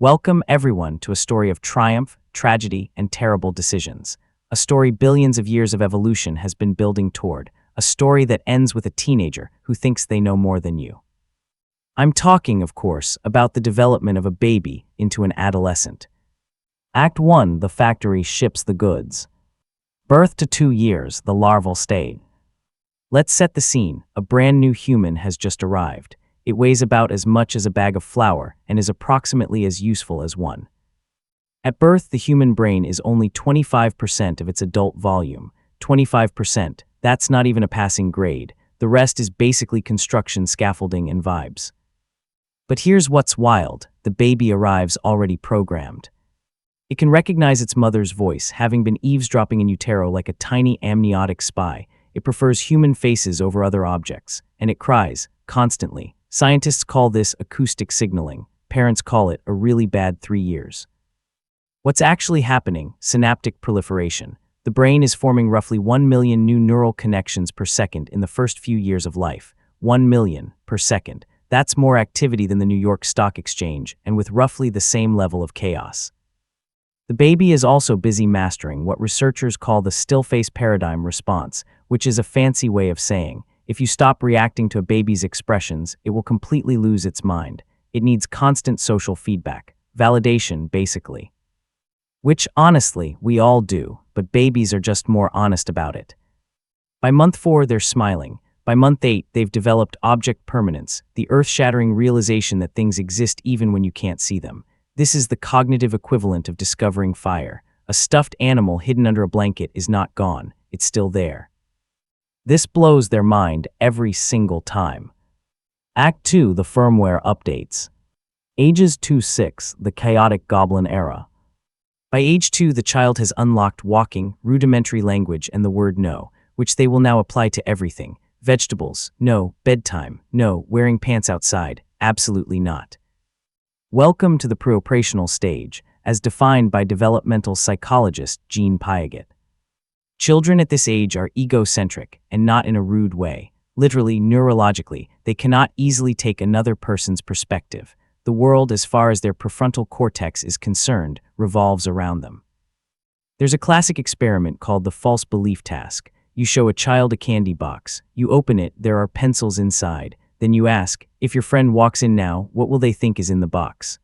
Welcome, everyone, to a story of triumph, tragedy, and terrible decisions. A story billions of years of evolution has been building toward. A story that ends with a teenager who thinks they know more than you. I'm talking, of course, about the development of a baby into an adolescent. Act 1, the factory ships the goods. Birth to 2 years, the larval stage. Let's set the scene. A brand new human has just arrived. It weighs about as much as a bag of flour and is approximately as useful as one. At birth, the human brain is only 25% of its adult volume. 25%, that's not even a passing grade. The rest is basically construction, scaffolding, and vibes. But here's what's wild. The baby arrives already programmed. It can recognize its mother's voice, having been eavesdropping in utero like a tiny amniotic spy. It prefers human faces over other objects, and it cries, constantly. Scientists call this acoustic signaling. Parents call it a really bad 3 years. What's actually happening? Synaptic proliferation. The brain is forming roughly 1 million new neural connections per second in the first few years of life. 1 million per second. That's more activity than the New York Stock Exchange, and with roughly the same level of chaos. The baby is also busy mastering what researchers call the still-face paradigm response, which is a fancy way of saying, if you stop reacting to a baby's expressions, it will completely lose its mind. It needs constant social feedback, validation, basically. Which, honestly, we all do, but babies are just more honest about it. By month 4, they're smiling. By month 8, they've developed object permanence, the earth-shattering realization that things exist even when you can't see them. This is the cognitive equivalent of discovering fire. A stuffed animal hidden under a blanket is not gone, it's still there. This blows their mind every single time. Act 2, the firmware updates. Ages 2-6, the chaotic goblin era. By age 2, the child has unlocked walking, rudimentary language, and the word no, which they will now apply to everything. Vegetables, no. Bedtime, no. Wearing pants outside, absolutely not. Welcome to the pre-operational stage, as defined by developmental psychologist Jean Piaget. Children at this age are egocentric, and not in a rude way. Literally, neurologically, they cannot easily take another person's perspective. The world, as far as their prefrontal cortex is concerned, revolves around them. There's a classic experiment called the false belief task. You show a child a candy box. You open it, there are pencils inside. Then you ask, if your friend walks in now, what will they think is in the box?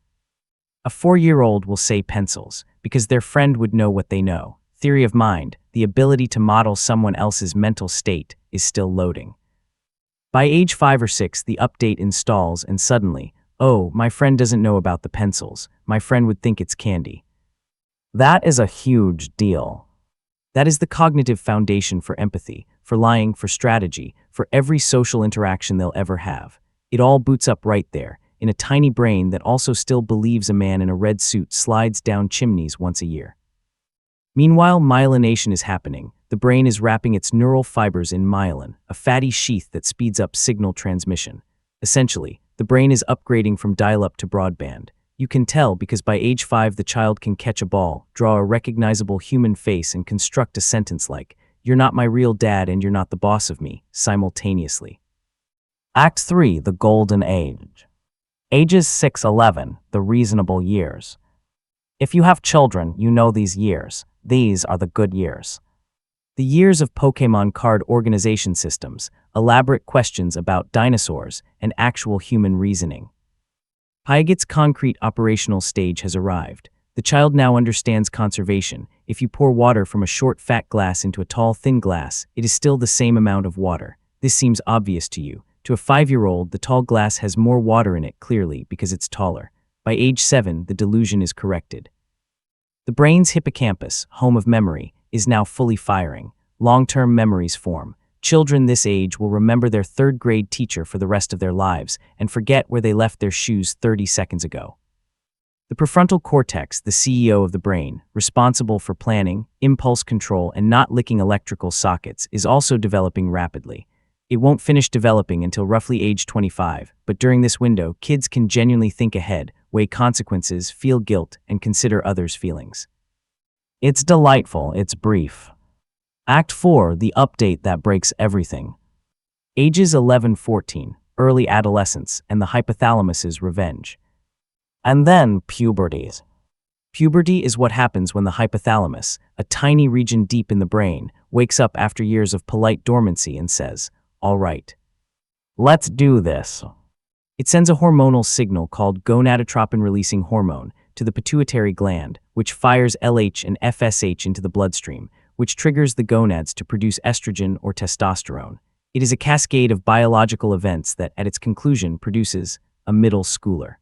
A 4-year-old will say pencils, because their friend would know what they know. Theory of mind, the ability to model someone else's mental state, is still loading. By age 5 or 6, the update installs and suddenly, oh, my friend doesn't know about the pencils. My friend would think it's candy. That is a huge deal. That is the cognitive foundation for empathy, for lying, for strategy, for every social interaction they'll ever have. It all boots up right there, in a tiny brain that also still believes a man in a red suit slides down chimneys once a year. Meanwhile, myelination is happening. The brain is wrapping its neural fibers in myelin, a fatty sheath that speeds up signal transmission. Essentially, the brain is upgrading from dial-up to broadband. You can tell because by age 5 the child can catch a ball, draw a recognizable human face, and construct a sentence like, "You're not my real dad and you're not the boss of me," simultaneously. Act 3, the golden age. Ages 6-11, the reasonable years. If you have children, you know these years. These are the good years. The years of Pokémon card organization systems, elaborate questions about dinosaurs, and actual human reasoning. Piaget's concrete operational stage has arrived. The child now understands conservation. If you pour water from a short, fat glass into a tall, thin glass, it is still the same amount of water. This seems obvious to you. To a 5-year-old, the tall glass has more water in it, clearly, because it's taller. By age 7, the delusion is corrected. The brain's hippocampus, home of memory, is now fully firing. Long-term memories form. Children this age will remember their 3rd-grade teacher for the rest of their lives and forget where they left their shoes 30 seconds ago. The prefrontal cortex, the CEO of the brain, responsible for planning, impulse control, and not licking electrical sockets, is also developing rapidly. It won't finish developing until roughly age 25, but during this window, kids can genuinely think ahead, weigh consequences, feel guilt, and consider others' feelings. It's delightful, it's brief. Act 4, the update that breaks everything. Ages 11-14, early adolescence, and the hypothalamus's revenge. And then puberty. Puberty is what happens when the hypothalamus, a tiny region deep in the brain, wakes up after years of polite dormancy and says, "All right, let's do this." It sends a hormonal signal called gonadotropin-releasing hormone to the pituitary gland, which fires LH and FSH into the bloodstream, which triggers the gonads to produce estrogen or testosterone. It is a cascade of biological events that, at its conclusion, produces a middle schooler.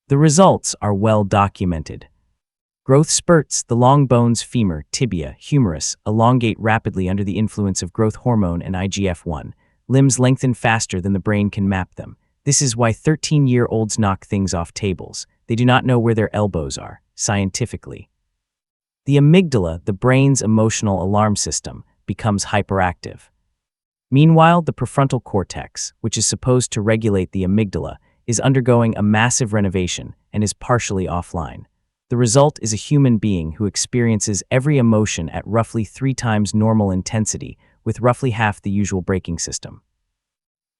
The results are well documented. Growth spurts, the long bones, femur, tibia, humerus, elongate rapidly under the influence of growth hormone and IGF-1. Limbs lengthen faster than the brain can map them. This is why 13-year-olds knock things off tables. They do not know where their elbows are, scientifically. The amygdala, the brain's emotional alarm system, becomes hyperactive. Meanwhile, the prefrontal cortex, which is supposed to regulate the amygdala, is undergoing a massive renovation and is partially offline. The result is a human being who experiences every emotion at roughly 3 times normal intensity, with roughly half the usual braking system.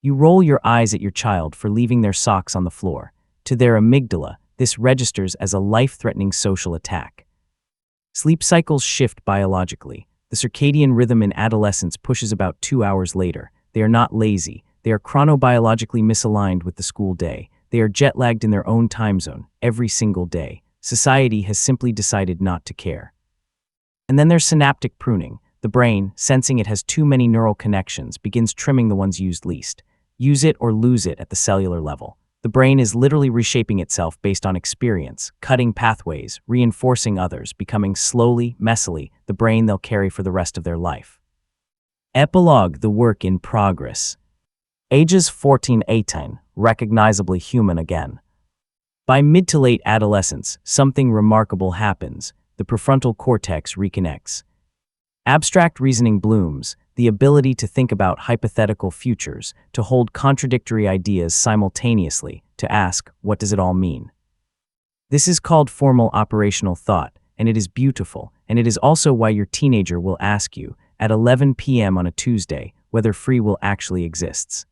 You roll your eyes at your child for leaving their socks on the floor. To their amygdala, this registers as a life-threatening social attack. Sleep cycles shift biologically. The circadian rhythm in adolescence pushes about 2 hours later. They are not lazy. They are chronobiologically misaligned with the school day. They are jet-lagged in their own time zone, every single day. Society has simply decided not to care. And then there's synaptic pruning. The brain, sensing it has too many neural connections, begins trimming the ones used least. Use it or lose it at the cellular level. The brain is literally reshaping itself based on experience, cutting pathways, reinforcing others, becoming slowly, messily, the brain they'll carry for the rest of their life. Epilogue: the work in progress. Ages 14-18, recognizably human again. By mid to late adolescence, something remarkable happens. The prefrontal cortex reconnects. Abstract reasoning blooms, the ability to think about hypothetical futures, to hold contradictory ideas simultaneously, to ask, what does it all mean? This is called formal operational thought, and it is beautiful, and it is also why your teenager will ask you, at 11 p.m. on a Tuesday, whether free will actually exists.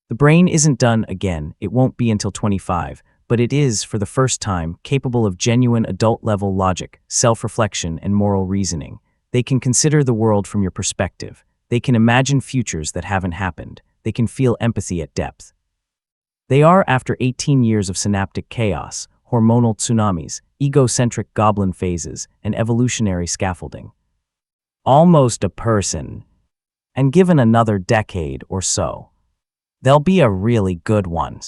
The brain isn't done again, it won't be until 25, but it is, for the first time, capable of genuine adult-level logic, self-reflection, and moral reasoning. They can consider the world from your perspective. They can imagine futures that haven't happened. They can feel empathy at depth. They are, after 18 years of synaptic chaos, hormonal tsunamis, egocentric goblin phases, and evolutionary scaffolding, almost a person. And given another decade or so, they'll be a really good one.